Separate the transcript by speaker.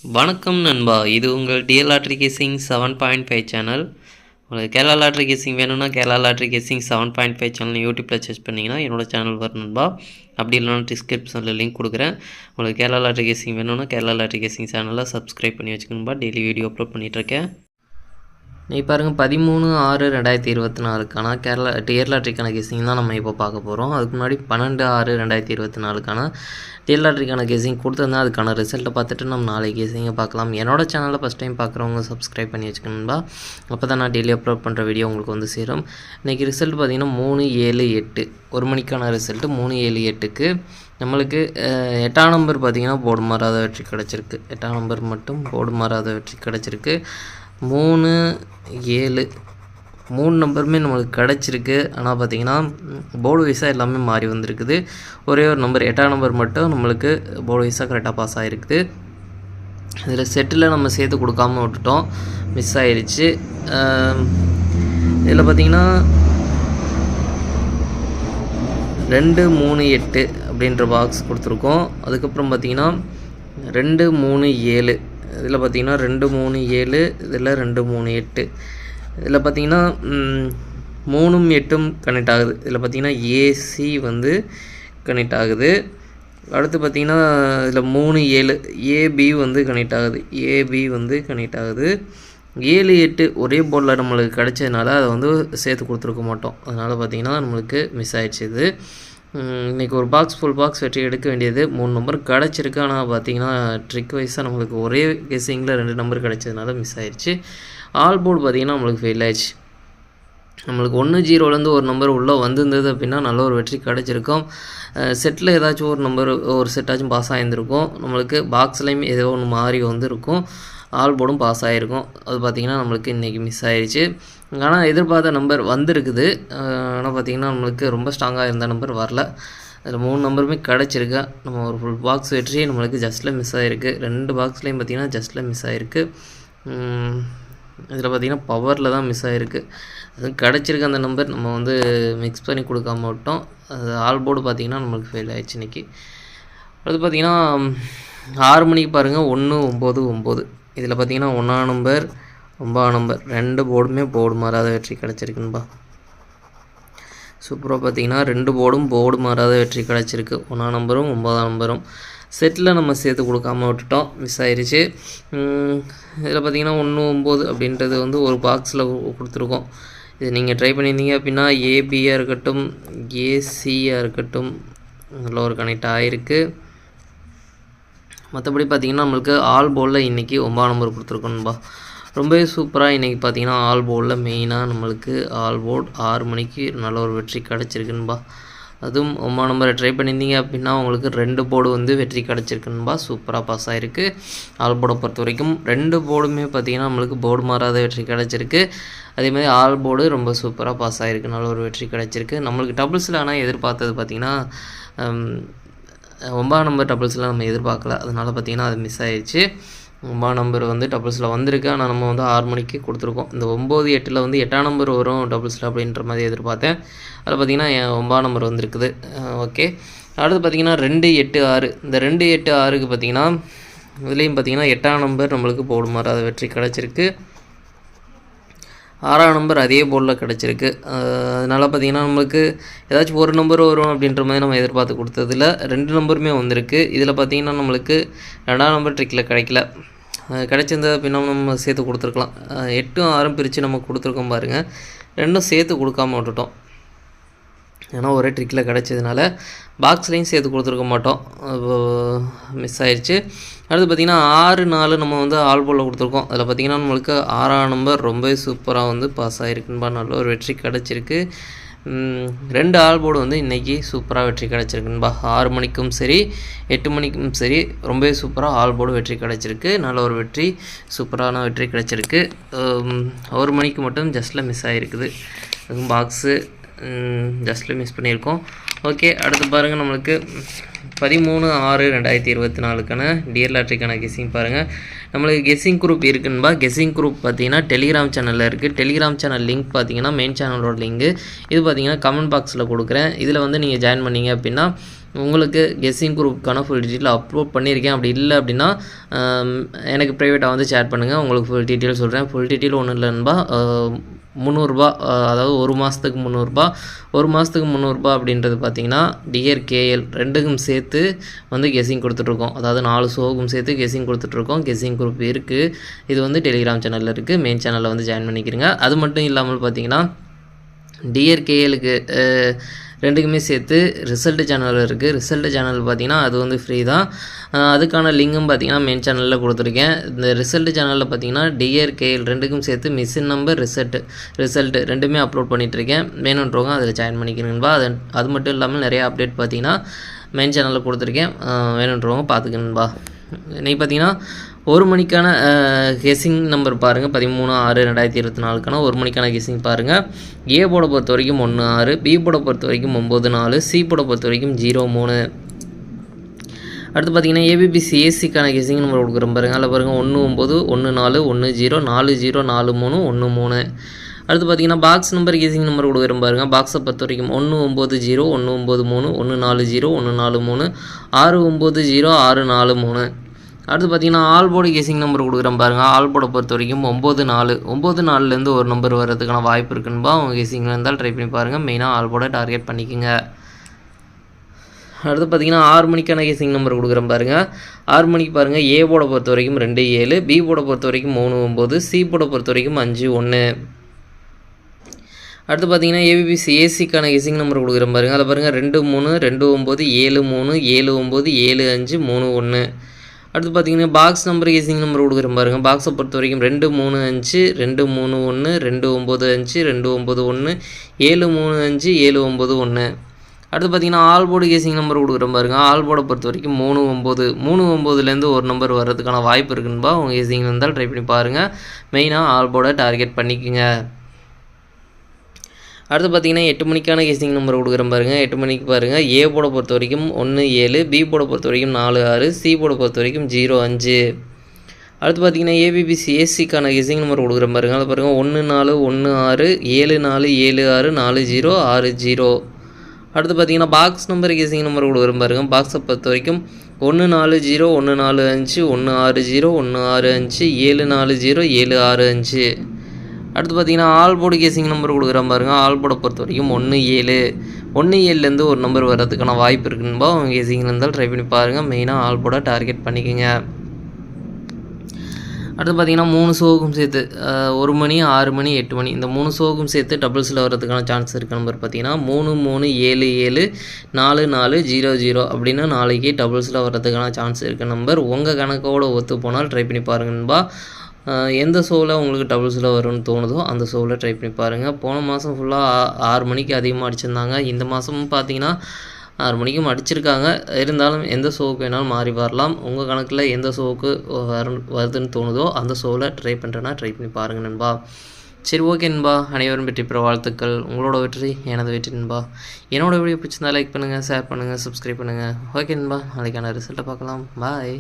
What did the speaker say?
Speaker 1: வணக்கம் நண்பா, இது உங்கள் டிஎல் லாட்ரி கேசிங் 7.5 சேனல். உங்களுக்கு கேரளா லாட்ரி கேசிங் வேணும்னா கேரளா லாட்ரி கேசிங் 7.5 சேனல் யூடியூப்பில் சர்ச் பண்ணிங்கன்னா என்னோட சேனல் வரும் நண்பா. அப்படி இல்லைனா டிஸ்கிரிப்ஷனில் லிங்க் கொடுக்குறேன். உங்களுக்கு கேரளா லாட்ரி கேசிங் வேணும்னா கேரளா லாட்ரி கேசிங் சேனலில் சப்ஸ்கிரைப் பண்ணி வச்சுக்கணும்பா. டெய்லி வீடியோ அப்லோட் பண்ணிகிட்ருக்கேன். நீ பாருங்கள், 13/6/2024 கேரளா டிஎல் லாட்ரிக்கான கெஸிங் தான் நம்ம இப்போ பார்க்க போகிறோம். அதுக்கு முன்னாடி 12/6/2024 டிஎல் லாட்ரிக்கான கெஸிங் கொடுத்துருந்தா அதுக்கான ரிசல்ட்டை பார்த்துட்டு நம்ம நாளைக்கு கெஸிங்கை பார்க்கலாம். என்னோட சேனலில் ஃபஸ்ட் டைம் பார்க்குறவங்க சப்ஸ்கிரைப் பண்ணி வச்சுக்கணும்பா. அப்போ தான் நான் டெய்லி அப்லோட் பண்ணுற வீடியோ உங்களுக்கு வந்து சேரும். இன்றைக்கி ரிசல்ட் பார்த்திங்கன்னா 3/7/8 1 மணிக்கான ரிசல்ட்டு 3/7/8க்கு நம்மளுக்கு 8ஆம் நம்பர் பார்த்திங்கன்னா போர்டு மாறாத வெற்றி கிடச்சிருக்கு. 8ஆம் நம்பர் மட்டும் போர்டு மாறாத வெற்றி கிடச்சிருக்கு. 3/7 3 நம்பருமே நம்மளுக்கு கிடச்சிருக்கு. ஆனால் பார்த்திங்கன்னா போர்டு வைஸாக எல்லாமே மாறி வந்திருக்குது. ஒரே ஒரு நம்பர் 8ஆம் நம்பர் மட்டும் நம்மளுக்கு போர்டு வைஸாக கரெக்டாக பாஸ் ஆகிருக்குது. இதில் செட்டில் நம்ம சேர்த்து கொடுக்காமல் விட்டுட்டோம், மிஸ் ஆயிடுச்சு. இதில் பார்த்திங்கன்னா 2-3-8 அப்படின்ற பாக்ஸ் கொடுத்துருக்கோம். அதுக்கப்புறம் பார்த்திங்கன்னா 2-3-7 இதில் பார்த்திங்கன்னா 2-3-7 இதில் 2-3-8 இதில் பார்த்திங்கன்னா 3-8 கனெக்ட் ஆகுது. இதில் பார்த்திங்கன்னா ஏசி வந்து கனெக்ட் ஆகுது. அடுத்து பார்த்திங்கன்னா இதில் 3-7 ஏபி வந்து கனெக்ட் ஆகுது. ஏபி வந்து கனெக்ட் ஆகுது. 7-8 ஒரே போர்டில் நம்மளுக்கு கிடச்சதுனால அதை வந்து சேர்த்து கொடுத்துருக்க மாட்டோம். அதனால் பார்த்திங்கன்னா நம்மளுக்கு மிஸ் ஆகிடுச்சு. இது இன்றைக்கி ஒரு ஃபுல் பாக்ஸ் வெற்றி எடுக்க வேண்டியது 3 நம்பர் கிடச்சிருக்கு. ஆனால் பார்த்திங்கன்னா ட்ரிக் வைஸாக நம்மளுக்கு ஒரே கெஸிங்கில் 2 நம்பர் கிடச்சதுனால மிஸ் ஆயிடுச்சு. ஆல் போர்டு பார்த்திங்கன்னா நம்மளுக்கு ஃபெயில் ஆயிடுச்சு. நம்மளுக்கு 1-0லேருந்து ஒரு நம்பர் உள்ளே வந்திருந்தது அப்படின்னா நல்ல ஒரு வெற்றி கிடச்சிருக்கும். செட்டில் ஏதாச்சும் ஒரு நம்பர் ஒரு செட்டாச்சும் பாஸ் ஆகியிருந்திருக்கும். நம்மளுக்கு பாக்ஸ்லேயும் ஏதோ ஒன்று மாறி வந்துருக்கும். ஆல் போர்டும் பாஸ் ஆகிருக்கும். அது பார்த்திங்கன்னா நம்மளுக்கு இன்றைக்கி மிஸ் ஆகிடுச்சு. ஆனால் எதிர்பார்த்த நம்பர் வந்திருக்குது. ஆனால் பார்த்திங்கன்னா நம்மளுக்கு ரொம்ப ஸ்ட்ராங்காக இருந்த நம்பர் வரல. அதில் 3 நம்பருமே கிடச்சிருக்கு. நம்ம ஒரு ஃபுல் பாக்ஸ் வெற்றி நம்மளுக்கு ஜஸ்ட்டில் மிஸ் ஆகிருக்கு. 2 பாக்ஸ்லேயும் பார்த்திங்கன்னா ஜஸ்ட்டில் மிஸ் ஆகிருக்கு. இதில் பார்த்திங்கன்னா பவரில் தான் மிஸ் ஆகிருக்கு. அது கிடச்சிருக்கு அந்த நம்பர் நம்ம வந்து மிக்ஸ் பண்ணி கொடுக்காம விட்டோம். அது ஆல் போர்டு பார்த்திங்கன்னா நம்மளுக்கு ஃபெயில் ஆகிடுச்சு இன்றைக்கி. அடுத்து பார்த்திங்கன்னா 6 மணிக்கு பாருங்கள் 1-9-9 இதில் பார்த்திங்கன்னா 1ஆம் நம்பர் 9ஆம் நம்பர் 2 போர்டுமே போர்டு மாறாத வெற்றி கிடச்சிருக்குன்பா. சூப்பராக பார்த்திங்கன்னா 2 போர்டும் போர்டு மாறாத வெற்றி கிடச்சிருக்கு. 1ஆம் நம்பரும் 9ஆம் நம்பரும் செட்டில் நம்ம சேர்த்து கொடுக்காம விட்டுட்டோம், மிஸ் ஆயிடுச்சு. இதில் பார்த்திங்கன்னா 1-9 அப்படின்றது வந்து ஒரு பாக்ஸில் கொடுத்துருக்கோம். இது நீங்கள் ட்ரை பண்ணியிருந்தீங்க அப்படின்னா ஏபியாக இருக்கட்டும் ஏசியாக இருக்கட்டும் நல்ல ஒரு கனெக்ட் ஆகிருக்கு. மற்றபடி பார்த்திங்கன்னா நம்மளுக்கு ஆல் போர்டில் இன்றைக்கி 9ஆம் நம்பர் கொடுத்துருக்கோன்பா. ரொம்பவே சூப்பராக இன்றைக்கி பார்த்திங்கன்னா ஆல் போர்டில் மெயினாக நம்மளுக்கு ஆல் போர்டு 6 மணிக்கு நல்ல ஒரு வெற்றி கிடச்சிருக்குன்பா. அதுவும் 9ஆம் நம்பரை ட்ரை பண்ணியிருந்தீங்க அப்படின்னா உங்களுக்கு 2 போர்டு வந்து வெற்றி கிடச்சிருக்குன்பா. சூப்பராக பாஸ் ஆகிருக்கு. ஆல் போர்டை பொறுத்த வரைக்கும் 2 போர்டுமே பார்த்திங்கன்னா நம்மளுக்கு போர்டு மாறாத வெற்றி கிடச்சிருக்கு. அதேமாதிரி ஆல் போர்டு ரொம்ப சூப்பராக பாஸ் ஆகிருக்கு. நல்ல ஒரு வெற்றி கிடச்சிருக்கு. நம்மளுக்கு டபுள்ஸில் ஆனால் எதிர்பார்த்தது பார்த்திங்கன்னா 9ஆம் நம்பர் டபுள்ஸில் நம்ம எதிர்பார்க்கல. அதனால் பார்த்திங்கன்னா அது மிஸ் ஆகிடுச்சு. 9ஆம் நம்பர் வந்து டபுள்ஸில் வந்திருக்கு. ஆனால் நம்ம வந்து 6 மணிக்கு கொடுத்துருக்கோம். இந்த 9-8 வந்து 8ஆம் நம்பர் வரும் டபுள்ஸில் அப்படின்ற மாதிரி எதிர்பார்த்தேன். அதில் பார்த்திங்கன்னா 9ஆம் நம்பர் வந்திருக்குது. ஓகே, அடுத்து பார்த்திங்கன்னா 2-8-6 இந்த 2-8-6க்கு பார்த்திங்கன்னா இதுலேயும் பார்த்திங்கன்னா 8ஆம் நம்பர் நம்மளுக்கு போர்டு மாறாத வெற்றி கிடச்சிருக்கு. 6ஆம் நம்பர் அதே போர்டில் கிடச்சிருக்கு. அதனால் பார்த்திங்கன்னா நம்மளுக்கு ஏதாச்சும் ஒரு நம்பர் வரும் அப்படின்ற மாதிரி நம்ம எதிர்பார்த்து கொடுத்ததில் 2 நம்பருமே வந்திருக்கு. இதில் பார்த்திங்கன்னா நம்மளுக்கு 2ஆம் நம்பர் ட்ரிக்கில் கிடைக்கல. கிடச்சிருந்தது அப்படின்னா நம்ம சேர்த்து கொடுத்துருக்கலாம். 8-6 பிரித்து நம்ம கொடுத்துருக்கோம் பாருங்கள். 2 சேர்த்து கொடுக்காம விட்டுட்டோம். ஏன்னா ஒரே ட்ரிக்கில் கிடச்சதுனால பாக்ஸ்லேயும் சேர்த்து கொடுத்துருக்க மாட்டோம். மிஸ் ஆயிடுச்சு. அடுத்து பார்த்திங்கன்னா 6-4 நம்ம வந்து ஆல் போர்டில் கொடுத்துருக்கோம். அதில் பார்த்திங்கன்னா நம்மளுக்கு 6ஆம் நம்பர் ரொம்ப சூப்பராக வந்து பாஸ் ஆகிருக்குன்பா. நல்ல ஒரு வெற்றி கிடச்சிருக்கு. 2 ஆல் போர்டு வந்து இன்றைக்கி சூப்பராக வெற்றி கிடச்சிருக்குன்பா. 6 மணிக்கும் சரி 8 மணிக்கும் சரி ரொம்ப சூப்பராக ஆல் போர்டு வெற்றி கிடச்சிருக்கு. நல்ல ஒரு வெற்றி, சூப்பரான வெற்றி கிடச்சிருக்கு. 1 மணிக்கு மட்டும் ஜஸ்ட்டில் மிஸ் ஆகிருக்குது. அதுவும் பாக்ஸு ஜஸ்ட்டில் மிஸ் பண்ணியிருக்கோம். ஓகே, அடுத்து பாருங்கள் நம்மளுக்கு 13/6/2024 டிஎல் லாட்ரிக்கான கெஸ்ஸிங் பாருங்கள். நம்மளுக்கு கெஸ்ஸிங் குரூப் இருக்குன்பா. கெஸ்ஸிங் குரூப் பார்த்திங்கன்னா டெலிகிராம் சேனலில் இருக்குது. டெலிகிராம் சேனல் லிங்க் பார்த்திங்கன்னா மெயின் சேனலோட லிங்கு இது பார்த்திங்கன்னா கமெண்ட் பாக்ஸில் கொடுக்குறேன். இதில் வந்து நீங்கள் ஜாயின் பண்ணிங்க அப்படின்னா உங்களுக்கு கெஸ்ஸிங் குரூப்புக்கான ஃபுல் டீட்டெயில் அப்லோட் பண்ணியிருக்கேன். அப்படி இல்லை அப்படின்னா எனக்கு ப்ரைவேட்டாக வந்து ஷேர் பண்ணுங்கள், உங்களுக்கு ஃபுல் டீட்டெயில் சொல்கிறேன். ஃபுல் டீட்டெயில் ஒன்றும் இல்லை நண்பா, 300 அதாவது ஒரு மாதத்துக்கு 300, ஒரு மாதத்துக்கு 300 அப்படின்றது பார்த்திங்கன்னா டியர் கேஎல் ரெண்டுக்கும் சேர்த்து வந்து கெஸ்ஸிங் கொடுத்துட்ருக்கோம். அதாவது 4 ஷோவுக்கும் சேர்த்து கெஸ்ஸிங் கொடுத்துட்ருக்கோம். கெஸ்ஸிங் குரூப் இருக்குது, இது வந்து டெலிகிராம் சேனலில் இருக்குது. மெயின் சேனலில் வந்து ஜாயின் பண்ணிக்கிறீங்க. அது மட்டும் இல்லாமல் பார்த்திங்கன்னா டியர் கேஎலுக்கு ரெண்டுக்குமே சேர்த்து ரிசல்ட்டு சேனல் இருக்குது. ரிசல்ட்டு சேனல் பார்த்திங்கன்னா அது வந்து ஃப்ரீ தான். அதுக்கான லிங்கும் பார்த்திங்கன்னா மெயின் சேனலில் கொடுத்துருக்கேன். இந்த ரிசல்ட்டு சேனலில் பார்த்திங்கன்னா டியர் கேஎல் ரெண்டுக்கும் சேர்த்து மிஷின் நம்பர் ரிசல்ட்டு ரெண்டுமே அப்லோட் பண்ணிகிட்ருக்கேன். வேணுன்றவங்க அதில் ஜாயின் பண்ணிக்கிறீங்களா. அது மட்டும் இல்லாமல் நிறையா அப்டேட் பார்த்திங்கன்னா மெயின் சேனலில் கொடுத்துருக்கேன், வேணுன்றவங்க பார்த்துக்கணும்பா. இன்றைக்கி பார்த்திங்கன்னா 1 மணிக்கான கெஸ்ஸிங் நம்பர் பாருங்கள், 13/6/2024 1 மணிக்கான கெஸ்ஸிங் பாருங்கள். ஏ போட பொறுத்த வரைக்கும் 16, பி போட பொறுத்த வரைக்கும் 94, சி போட பொறுத்த வரைக்கும் 03. அடுத்து பார்த்திங்கன்னா ஏபிபிசி ஏசிக்கான கெஸ்ஸிங் நம்பர் கொடுக்குறோம் பாருங்கள். அதில் பாருங்கள் 19 14 10 40 43 13. அடுத்து பார்த்திங்கன்னா பாக்ஸ் நம்பர் கெஸ்ஸிங் நம்பர் கொடுக்குறோம் பாருங்கள். பாக்ஸை பொறுத்த வரைக்கும் 190 193 140 143 690 643. அடுத்து பார்த்திங்கன்னா ஆல் போர்டு கெஸ்ஸிங் நம்பர் கொடுக்குறேன் பாருங்கள். ஆல் போர்டை பொறுத்த வரைக்கும் 94 ஒரு நம்பர் வர்றதுக்கான வாய்ப்பு இருக்குன்னுபா. அவங்க கெஸ்ஸிங்கில் இருந்தால் ட்ரை பண்ணி பாருங்கள். மெயினாக ஆல் போர்டை டார்கெட் பண்ணிக்கோங்க. அடுத்து பார்த்திங்கன்னா 6 மணிக்கான கெஸ்ஸிங் நம்பர் கொடுக்குறேன் பாருங்கள். 6 மணிக்கு பாருங்கள். ஏ போர்டை பொறுத்த வரைக்கும் 27, பி போர்டை பொறுத்த வரைக்கும் 39, சி போர்டை பொறுத்த வரைக்கும் 51. அடுத்து பார்த்திங்கன்னா ஏபிபிசி ஏசிக்கான கெஸ்ஸிங் நம்பர் கொடுக்குறேன் பாருங்கள். அதில் பாருங்கள் 23 29 73 79 75 31. அடுத்து பார்த்திங்கன்னா பாக்ஸ் நம்பர் கெஸ்ஸிங் நம்பர் கொடுக்குறேன் பாருங்கள். பாக்ஸை பொறுத்த வரைக்கும் 235 231 295 291 735 791. அடுத்து பார்த்திங்கன்னா ஆல் போர்டு கெஸ்ஸிங் நம்பர் கொடுக்குறேன் பாருங்கள். ஆல் போர்டை பொறுத்த வரைக்கும் 39 ஒரு நம்பர் வர்றதுக்கான வாய்ப்பு இருக்குன்னுபா. உங்கள் கெஸ்ஸிங் இருந்தால் ட்ரை பண்ணி பாருங்கள். மெயினாக ஆல் போர்டை டார்கெட் பண்ணிக்கோங்க. அடுத்து பார்த்திங்கன்னா 8 மணிக்கான கெஸ்ஸிங் நம்பர் கொடுக்குறேன் பாருங்கள். 8 மணிக்கு பாருங்கள். ஏ போட பொறுத்த வரைக்கும் 17, பி போட பொறுத்த வரைக்கும் 46, சி போட பொறுத்த வரைக்கும் 05. அடுத்து பார்த்திங்கன்னா ஏபிபிசி ஏசிக்கான கெஸ்ஸிங் நம்பர் கொடுக்குறேன் பாருங்கள். அது பாருங்கள் 14 16 74 76 40 60. அடுத்து பார்த்திங்கன்னா பாக்ஸ் நம்பர் கெஸ்ஸிங் நம்பர் கொடுக்குறேன் பாருங்கள். பாக்ஸை பொறுத்த வரைக்கும் 140 145 160 165 740 765. அடுத்து பார்த்திங்கன்னா ஆல் போர்டு கெஸ்ஸிங் நம்பர் கொடுக்குறேன் பாருங்கள். ஆல் போர்டை பொறுத்த வரைக்கும் 17 ஒரு நம்பர் வர்றதுக்கான வாய்ப்பு இருக்குன்னுபா. அவங்க கெஸ்ஸிங் இருந்தால் ட்ரை பண்ணி பாருங்கள். மெயினாக ஆல் போர்டை டார்கெட் பண்ணிக்கோங்க. அடுத்து பார்த்திங்கன்னா 3 ஷோவுக்கும் சேர்த்து 1 மணி 6 மணி 8 மணி இந்த 3 ஷோவுக்கும் சேர்த்து டபுள்ஸில் வர்றதுக்கான சான்ஸ் இருக்க நம்பர் பார்த்திங்கன்னா 3 3 7 7 4 4 0 0 அப்படின்னு நாளைக்கு டபுள்ஸில் வர்றதுக்கான சான்ஸ் இருக்க நம்பர். உங்கள் கணக்கோடு ஒத்து போனால் ட்ரை பண்ணி பாருங்கன்பா. எந்த ஷோவில் உங்களுக்கு டபுள்ஸில் வரும்னு தோணுதோ அந்த ஷோவில் ட்ரை பண்ணி பாருங்கள். போன மாதம் ஃபுல்லாக 6 மணிக்கு அதிகமாக அடிச்சிருந்தாங்க. இந்த மாதமும் பார்த்தீங்கன்னா 6 மணிக்கும் அடிச்சிருக்காங்க. இருந்தாலும் எந்த ஷோவுக்கு வேணாலும் மாறி வரலாம். உங்கள் கணக்கில் எந்த ஷோவுக்கு வருதுன்னு தோணுதோ அந்த ஷோவில் ட்ரை பண்ணுறேன்னா ட்ரை பண்ணி பாருங்கள் நண்பா. சரி, ஓகே நண்பா. அனைவரும் வெற்றி பெற வாழ்த்துக்கள். உங்களோட வெற்றி எனது வெற்றி நண்பா. என்னோட வீடியோ பிடிச்சிருந்தா லைக் பண்ணுங்கள், ஷேர் பண்ணுங்கள், சப்ஸ்கிரைப் பண்ணுங்கள். ஓகே நண்பா, நாளைக்கான ரிசல்ட்டை பார்க்கலாம். பாய்.